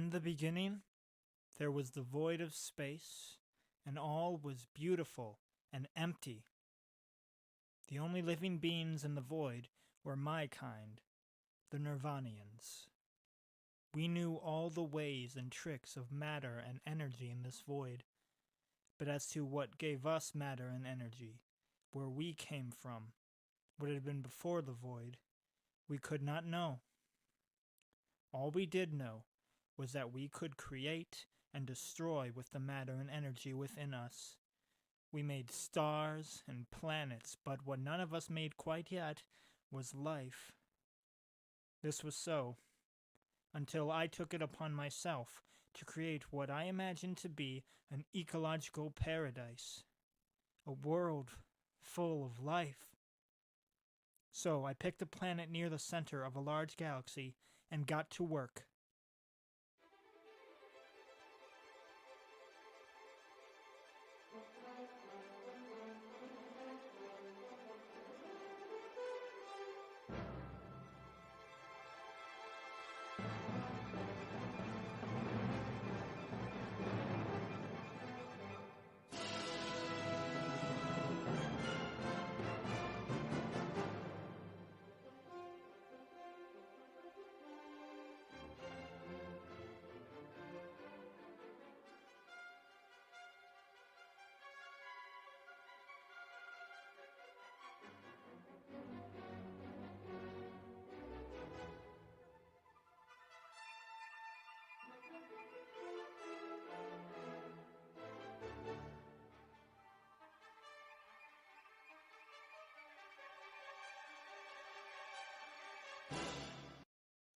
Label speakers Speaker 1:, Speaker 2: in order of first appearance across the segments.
Speaker 1: In the beginning, there was the void of space, and all was beautiful and empty. The only living beings in the void were my kind, the Nirvanians. We knew all the ways and tricks of matter and energy in this void, but as to what gave us matter and energy, where we came from, what had been before the void, we could not know. All we did know was that we could create and destroy with the matter and energy within us. We made stars and planets, but what none of us made quite yet was life. This was so, until I took it upon myself to create what I imagined to be an ecological paradise, a world full of life. So I picked a planet near the center of a large galaxy and got to work.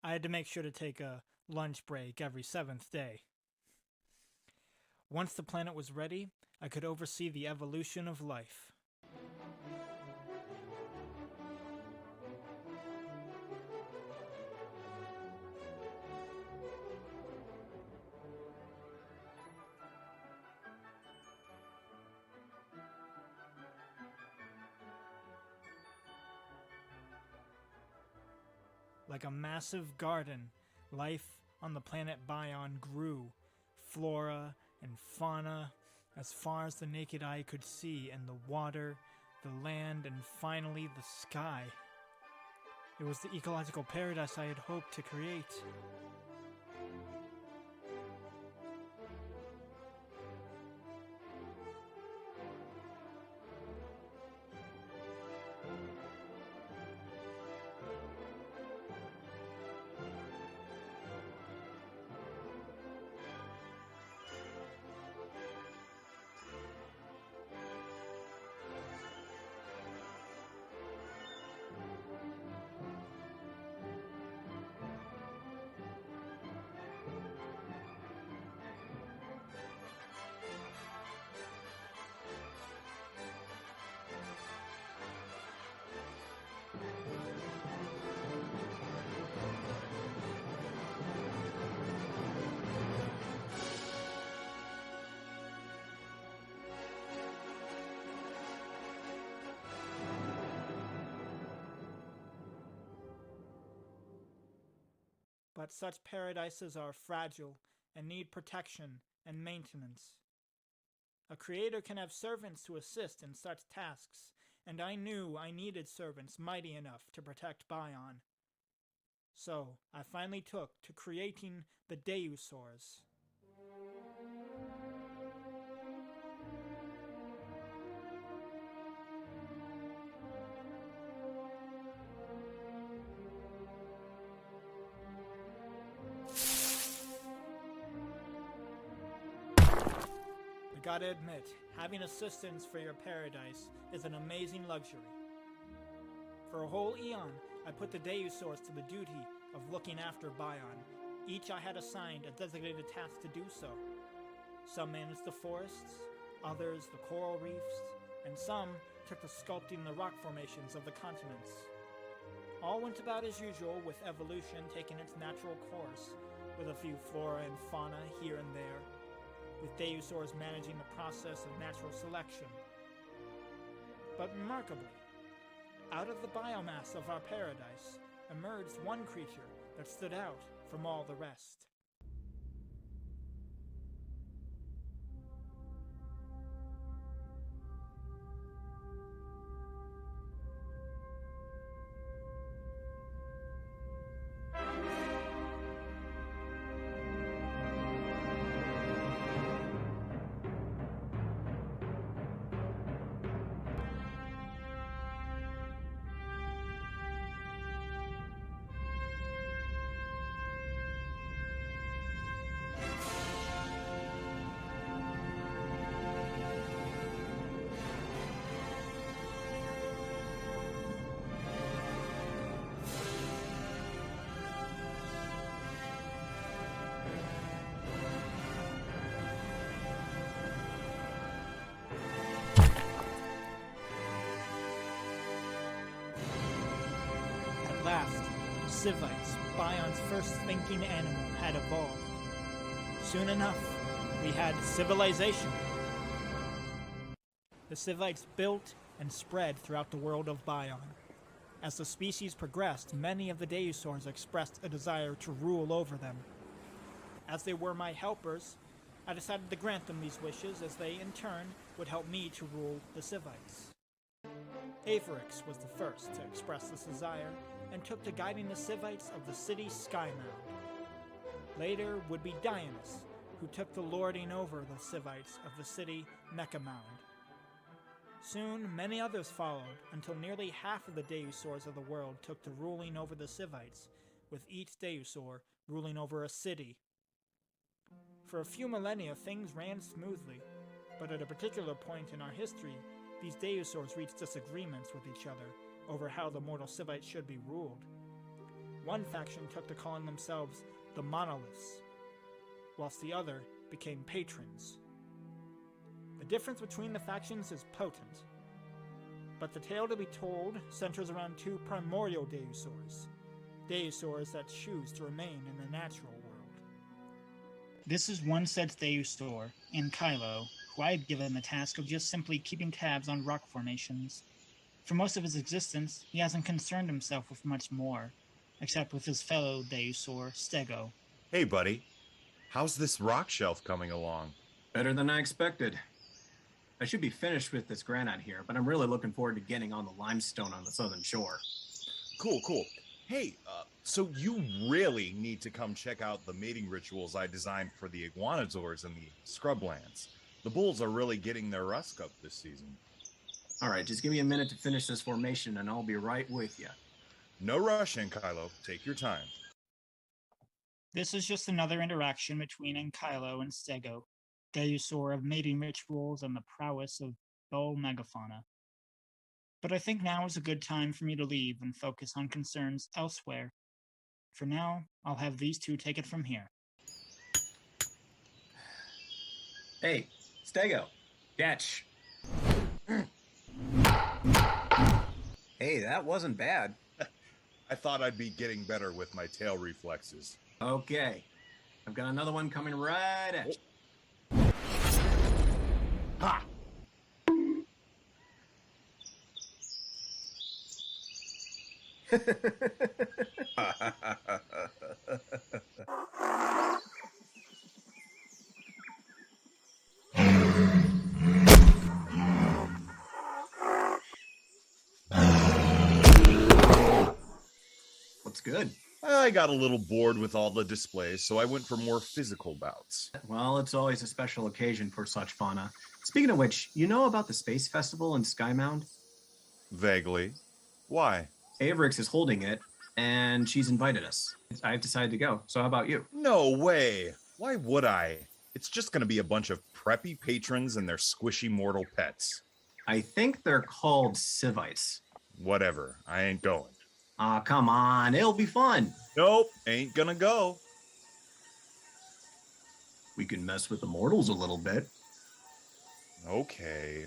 Speaker 1: I had to make sure to take a lunch break every 7th day. Once the planet was ready, I could oversee the evolution of life. Like a massive garden, life on the planet Bion grew, flora and fauna, as far as the naked eye could see, and the water, the land, and finally the sky. It was the ecological paradise I had hoped to create. But such paradises are fragile and need protection and maintenance. A creator can have servants to assist in such tasks, and I knew I needed servants mighty enough to protect Bion. So I finally took to creating the Deusaurs. I gotta admit, having assistants for your paradise is an amazing luxury. For a whole eon, I put the Deusaurs to the duty of looking after Bion. Each I had assigned a designated task to do so. Some managed the forests, others the coral reefs, and some took to sculpting the rock formations of the continents. All went about as usual, with evolution taking its natural course, with a few flora and fauna here and there, with Deusaurs managing the process of natural selection. But remarkably, out of the biomass of our paradise emerged one creature that stood out from all the rest. Civites, Bion's first thinking animal, had evolved. Soon enough, we had civilization. The Civites built and spread throughout the world of Bion. As the species progressed, many of the Deusaurs expressed a desire to rule over them. As they were my helpers, I decided to grant them these wishes, as they, in turn, would help me to rule the Civites. Averix was the first to express this desire, and took to guiding the Civites of the city Skymound. Later would be Dionys, who took to lording over the Civites of the city Mechamound. Soon, many others followed, until nearly half of the Deusaurs of the world took to ruling over the Civites, with each Deusaur ruling over a city. For a few millennia, things ran smoothly, but at a particular point in our history, these Deusaurs reached disagreements with each other over how the mortal Civites should be ruled. One faction took to calling themselves the Monoliths, whilst the other became patrons. The difference between the factions is potent, but the tale to be told centers around two primordial Deusaurs that choose to remain in the natural world. This is one such Deusaur, in Kylo, who I had given the task of just simply keeping tabs on rock formations. For most of his existence, he hasn't concerned himself with much more, except with his fellow Deusaur, Stego.
Speaker 2: Hey, buddy. How's this rock shelf coming along?
Speaker 3: Better than I expected. I should be finished with this granite here, but I'm really looking forward to getting on the limestone on the southern shore.
Speaker 2: Cool. Hey, so you really need to come check out the mating rituals I designed for the iguanodors in the scrublands. The bulls are really getting their rust up this season.
Speaker 3: All right, just give me a minute to finish this formation and I'll be right with you.
Speaker 2: No rushing, Kylo. Take your time.
Speaker 1: This is just another interaction between Kylo and Stego, Deusaur of mating rituals and the prowess of bull megafauna. But I think now is a good time for me to leave and focus on concerns elsewhere. For now, I'll have these two take it from here.
Speaker 3: Hey, Stego, catch. Hey, that wasn't bad.
Speaker 2: I thought I'd be getting better with my tail reflexes.
Speaker 3: Okay, I've got another one coming right at you.
Speaker 2: Ha!
Speaker 3: What's good?
Speaker 2: I got a little bored with all the displays, so I went for more physical bouts.
Speaker 3: Well, it's always a special occasion for such fauna. Speaking of which, you know about the Space Festival in Skymound?
Speaker 2: Vaguely. Why?
Speaker 3: Averix is holding it, and she's invited us. I've decided to go, so how about you?
Speaker 2: No way. Why would I? It's just going to be a bunch of preppy patrons and their squishy mortal pets.
Speaker 3: I think they're called Civites.
Speaker 2: Whatever. I ain't going.
Speaker 3: Aw, come on. It'll be fun.
Speaker 2: Nope. Ain't gonna go.
Speaker 3: We can mess with the mortals a little bit.
Speaker 2: Okay.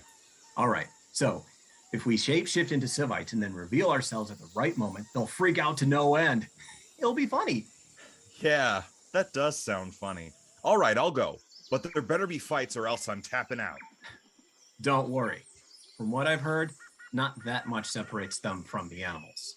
Speaker 3: All right. So, if we shapeshift into Civites and then reveal ourselves at the right moment, they'll freak out to no end. It'll be funny.
Speaker 2: Yeah, that does sound funny. All right, I'll go. But there better be fights or else I'm tapping out.
Speaker 3: Don't worry. From what I've heard, not that much separates them from the animals.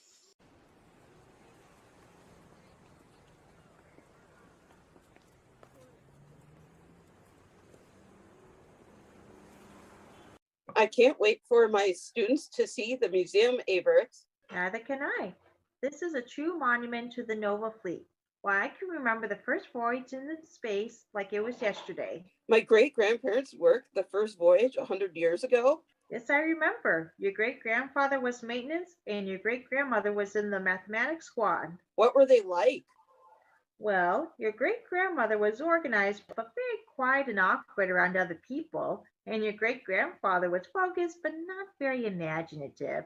Speaker 4: I can't wait for my students to see the museum, Averix.
Speaker 5: Neither can I. This is a true monument to the Nova fleet. Why, I can remember the first voyage into space like it was yesterday.
Speaker 4: My great-grandparents worked the first voyage 100 years ago.
Speaker 5: Yes, I remember. Your great-grandfather was maintenance and your great-grandmother was in the mathematics squad.
Speaker 4: What were they like?
Speaker 5: Well, your great-grandmother was organized but very quiet and awkward around other people, and your great-grandfather was focused but not very imaginative.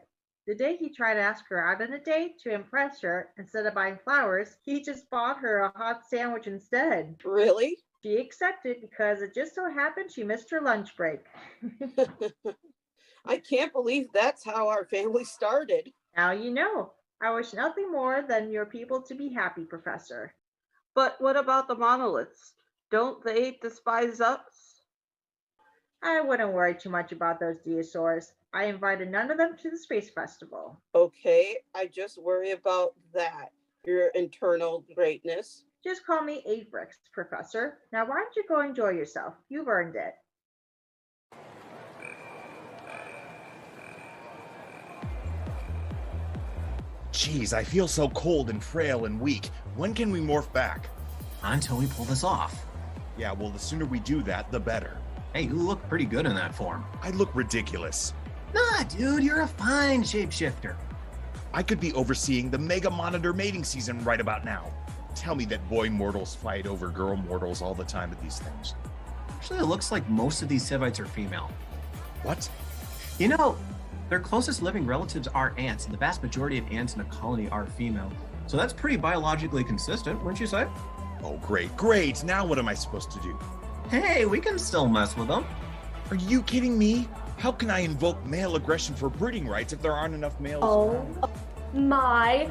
Speaker 5: The day he tried to ask her out on a date to impress her, instead of buying flowers, he just bought her a hot sandwich instead.
Speaker 4: Really?
Speaker 5: She accepted because it just so happened she missed her lunch break.
Speaker 4: I can't believe that's how our family started.
Speaker 5: Now you know. I wish nothing more than your people to be happy, Professor.
Speaker 4: But what about the monoliths? Don't they despise us?
Speaker 5: I wouldn't worry too much about those Deusaurs. I invited none of them to the Space Festival.
Speaker 4: Okay, I just worry about that. Your internal greatness.
Speaker 5: Just call me Avrix, Professor. Now why don't you go enjoy yourself? You've earned it.
Speaker 2: Geez, I feel so cold and frail and weak. When can we morph back?
Speaker 3: Until we pull this off.
Speaker 2: Yeah, well, the sooner we do that, the better.
Speaker 3: Hey, you look pretty good in that form.
Speaker 2: I look ridiculous.
Speaker 3: Nah, dude, you're a fine shapeshifter.
Speaker 2: I could be overseeing the Mega Monitor mating season right about now. Tell me that boy mortals fight over girl mortals all the time at these things.
Speaker 3: Actually, it looks like most of these Civites are female.
Speaker 2: What?
Speaker 3: You know, their closest living relatives are ants, and the vast majority of ants in a colony are female. So that's pretty biologically consistent, wouldn't you say?
Speaker 2: Oh, great. Now what am I supposed to do?
Speaker 3: Hey, we can still mess with them.
Speaker 2: Are you kidding me? How can I invoke male aggression for breeding rights if there aren't enough males around?
Speaker 6: Oh my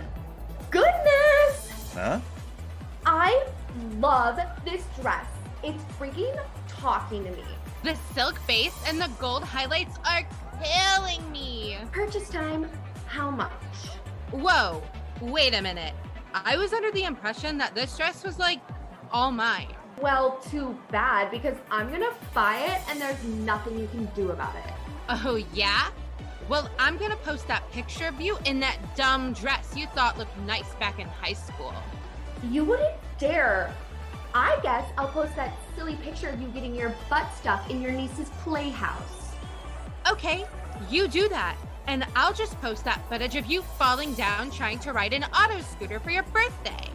Speaker 6: goodness!
Speaker 2: Huh?
Speaker 6: I love this dress. It's freaking talking to me.
Speaker 7: The silk base and the gold highlights are killing me.
Speaker 6: Purchase time, how much?
Speaker 7: Whoa, wait a minute. I was under the impression that this dress was like all mine.
Speaker 6: Well, too bad, because I'm gonna buy it and there's nothing you can do about it.
Speaker 7: Oh yeah? Well, I'm gonna post that picture of you in that dumb dress you thought looked nice back in high school.
Speaker 6: You wouldn't dare. I guess I'll post that silly picture of you getting your butt stuck in your niece's playhouse.
Speaker 7: Okay, you do that. And I'll just post that footage of you falling down trying to ride an auto scooter for your birthday.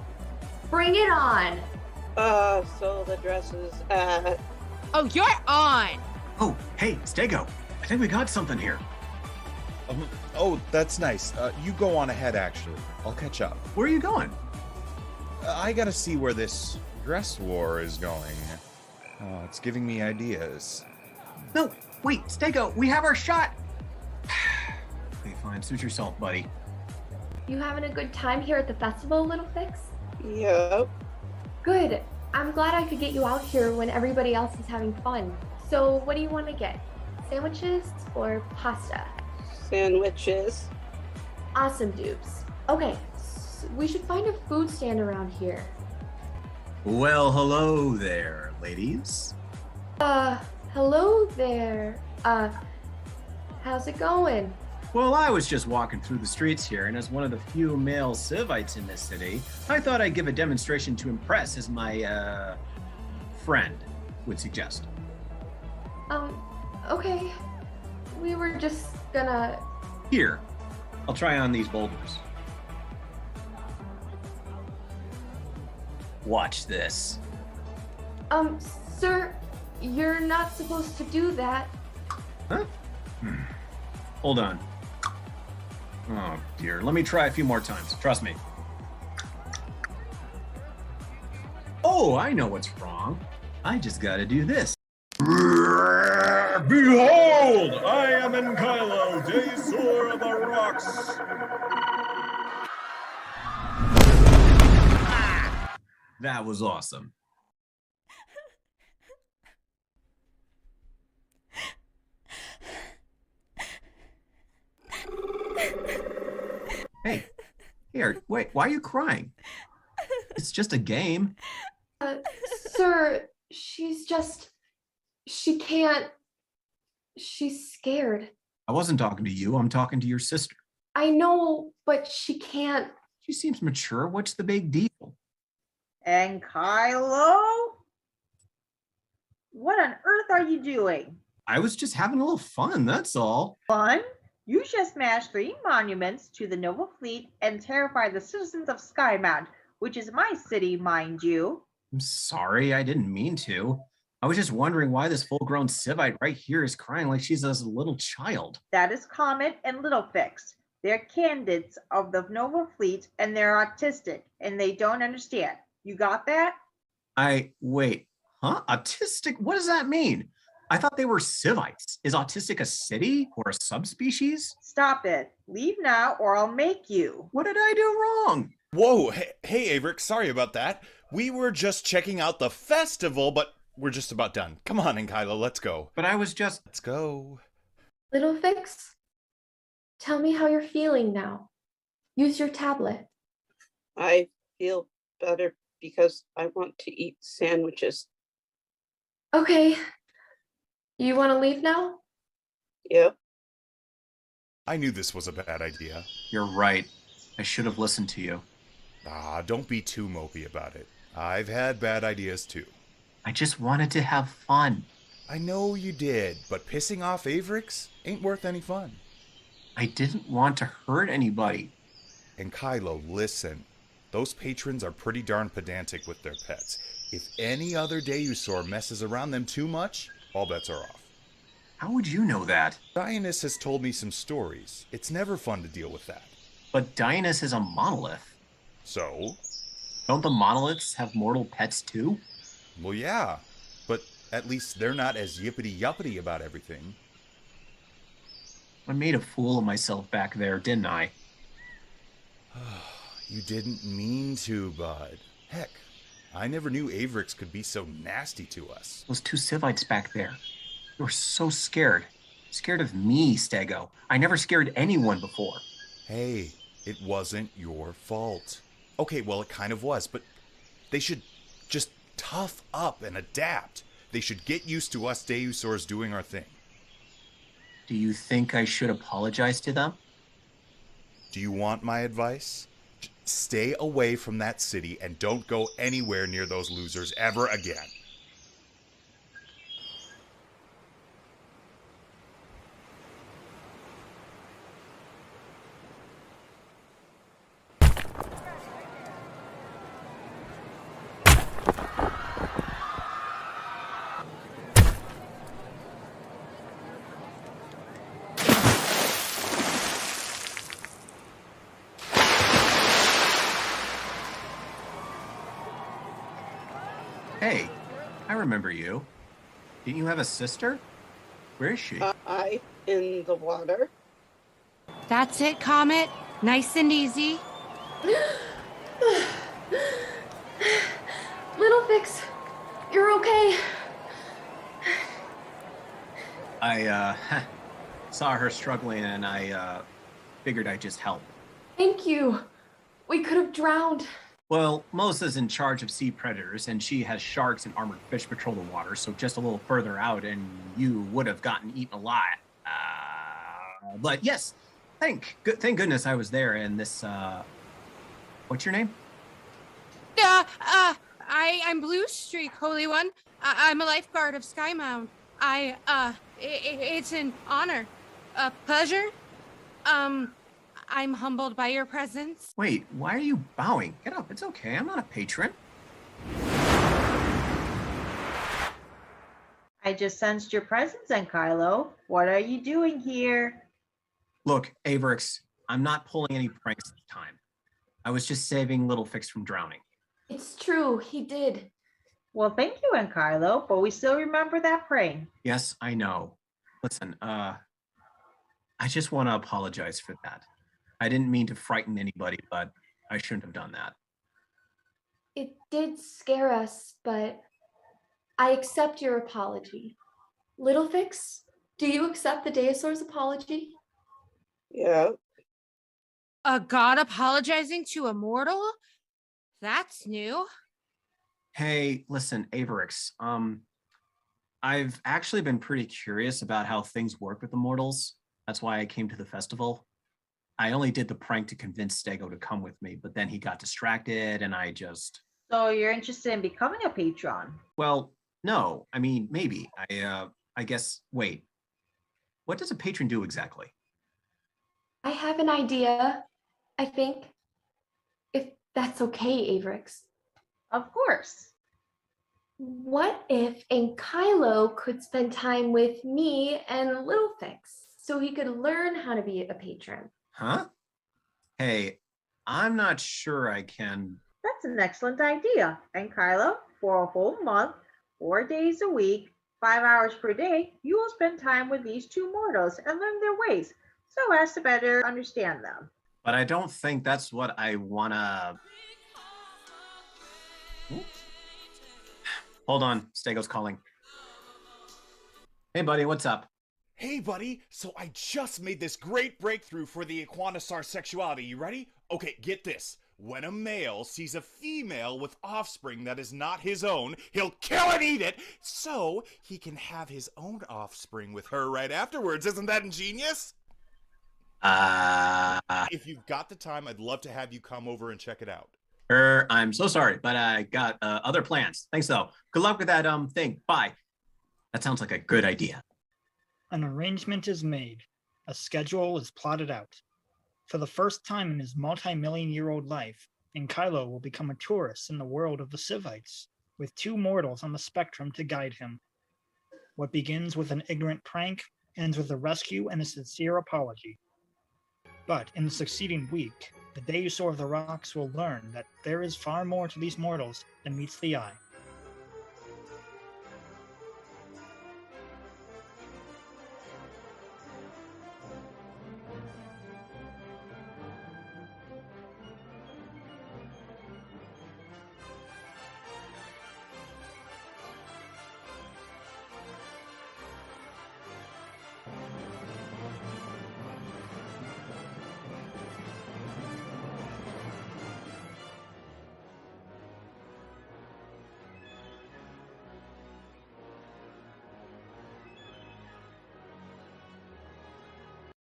Speaker 6: Bring it on.
Speaker 4: So the dress is at...
Speaker 7: Oh, you're on.
Speaker 3: Oh, hey, Stego. I think we got something here.
Speaker 2: Oh, that's nice. You go on ahead, actually. I'll catch up.
Speaker 3: Where are you going?
Speaker 2: I gotta see where this dress war is going. Oh, it's giving me ideas.
Speaker 3: No, wait, Stego, we have our shot. Okay, fine, suit yourself, buddy.
Speaker 6: You having a good time here at the festival, Little Fix?
Speaker 4: Yep.
Speaker 6: Good. I'm glad I could get you out here when everybody else is having fun. So what do you want to get? Sandwiches or pasta?
Speaker 4: Sandwiches.
Speaker 6: Awesome, dupes. Okay, so we should find a food stand around here.
Speaker 3: Well, hello there, ladies.
Speaker 6: Hello there. How's it going?
Speaker 3: Well, I was just walking through the streets here, and as one of the few male Civites in this city, I thought I'd give a demonstration to impress, as my, friend would suggest.
Speaker 6: Okay. We were just gonna...
Speaker 3: Here, I'll try on these boulders. Watch this.
Speaker 6: Sir, you're not supposed to do that.
Speaker 3: Huh? Hold on. Oh, dear. Let me try a few more times. Trust me. Oh, I know what's wrong. I just gotta do this.
Speaker 2: Behold! I am Enkylo, Deusaur of the Rocks!
Speaker 3: That was awesome. Hey, here, wait, why are you crying? It's just a game.
Speaker 6: Sir, she can't... She's scared.
Speaker 3: I wasn't talking to you, I'm talking to your sister.
Speaker 6: I know, but she can't...
Speaker 3: She seems mature, what's the big deal?
Speaker 5: And Kylo? What on earth are you doing?
Speaker 3: I was just having a little fun, that's all.
Speaker 5: Fun? You just smashed 3 monuments to the noble fleet and terrified the citizens of Skymound, which is my city, mind you.
Speaker 3: I'm sorry, I didn't mean to. I was just wondering why this full-grown Civite right here is crying like she's a little child.
Speaker 5: That is Comet and Littlefix. They're candidates of the noble fleet and they're autistic and they don't understand. You got that?
Speaker 3: Wait, huh? Autistic? What does that mean? I thought they were Civites. Is autistic a city or a subspecies?
Speaker 5: Stop it. Leave now or I'll make you.
Speaker 3: What did I do wrong?
Speaker 2: Whoa, hey, Averick, sorry about that. We were just checking out the festival, but we're just about done. Come on, Kylo, let's go.
Speaker 3: But I was just...
Speaker 2: Let's go.
Speaker 6: Little Fix, tell me how you're feeling now. Use your tablet.
Speaker 4: I feel better because I want to eat sandwiches.
Speaker 6: Okay. You want to leave now?
Speaker 4: Yep.
Speaker 2: I knew this was a bad idea.
Speaker 3: You're right. I should have listened to you.
Speaker 2: Don't be too mopey about it. I've had bad ideas too.
Speaker 3: I just wanted to have fun.
Speaker 2: I know you did, but pissing off Avericks ain't worth any fun.
Speaker 3: I didn't want to hurt anybody.
Speaker 2: And Kylo, listen. Those patrons are pretty darn pedantic with their pets. If any other Deusaur messes around them too much, all bets are off.
Speaker 3: How would you know that?
Speaker 2: Dionys has told me some stories. It's never fun to deal with that.
Speaker 3: But Dionys is a monolith.
Speaker 2: So?
Speaker 3: Don't the monoliths have mortal pets too?
Speaker 2: Well, yeah. But at least they're not as yippity-yuppity about everything.
Speaker 3: I made a fool of myself back there, didn't I?
Speaker 2: You didn't mean to, bud. Heck, I never knew Avericks could be so nasty to us.
Speaker 3: Those two Civites back there. They were so scared. Scared of me, Stego. I never scared anyone before.
Speaker 2: Hey, it wasn't your fault. Okay, well, it kind of was, but they should just tough up and adapt. They should get used to us Deusaurs doing our thing.
Speaker 3: Do you think I should apologize to them?
Speaker 2: Do you want my advice? Stay away from that city and don't go anywhere near those losers ever again.
Speaker 3: Hey, I remember you. Didn't you have a sister? Where is she?
Speaker 4: I in the water.
Speaker 7: That's it, Comet. Nice and easy.
Speaker 6: Little Fix, you're okay.
Speaker 3: I saw her struggling and I figured I'd just help.
Speaker 6: Thank you. We could have drowned.
Speaker 3: Well, Mosa's in charge of sea predators, and she has sharks and armored fish patrol the water, so just a little further out, and you would have gotten eaten alive. But yes, thank goodness I was there, and this, what's your name?
Speaker 7: I'm Blue Streak, Holy One. I'm a lifeguard of Skymound. It's an honor, a pleasure. I'm humbled by your presence.
Speaker 3: Wait, why are you bowing? Get up, it's okay, I'm not a patron.
Speaker 5: I just sensed your presence, Kylo. What are you doing here?
Speaker 3: Look, Avericks, I'm not pulling any pranks this time. I was just saving Little Fix from drowning.
Speaker 6: It's true, he did.
Speaker 5: Well, thank you, Kylo, but we still remember that prank.
Speaker 3: Yes, I know. Listen, I just want to apologize for that. I didn't mean to frighten anybody, but I shouldn't have done that.
Speaker 6: It did scare us, but I accept your apology. Little Fix, do you accept the Deusaur's apology?
Speaker 4: Yeah.
Speaker 7: A god apologizing to a mortal? That's new.
Speaker 3: Hey, listen, Avericks, I've actually been pretty curious about how things work with the mortals. That's why I came to the festival. I only did the prank to convince Stego to come with me, but then he got distracted and I just...
Speaker 5: So you're interested in becoming a patron?
Speaker 3: Well, no, I mean, maybe. I guess, wait. What does a patron do exactly?
Speaker 6: I have an idea, I think. If that's okay, Avericks.
Speaker 5: Of course.
Speaker 6: What if Kylo could spend time with me and Little Fix so he could learn how to be a patron?
Speaker 3: Huh? Hey, I'm not sure I can...
Speaker 5: That's an excellent idea. Kylo, for a whole month, 4 days a week, 5 hours per day, you will spend time with these two mortals and learn their ways so as to better understand them.
Speaker 3: But I don't think that's what I wanna. Hold on, Stego's calling. Hey, buddy, what's up?
Speaker 2: Hey, buddy, so I just made this great breakthrough for the Iguanosaur sexuality. You ready? Okay, get this. When a male sees a female with offspring that is not his own, he'll kill and eat it so he can have his own offspring with her right afterwards. Isn't that ingenious? If you've got the time, I'd love to have you come over and check it out.
Speaker 3: I'm so sorry, but I got other plans. Thanks, though. Good luck with that thing. Bye. That sounds like a good idea.
Speaker 1: An arrangement is made. A schedule is plotted out. For the first time in his multi-million-year-old life, Enkylo will become a tourist in the world of the Civites, with two mortals on the spectrum to guide him. What begins with an ignorant prank ends with a rescue and a sincere apology. But in the succeeding week, the Deusaur of the Rocks will learn that there is far more to these mortals than meets the eye.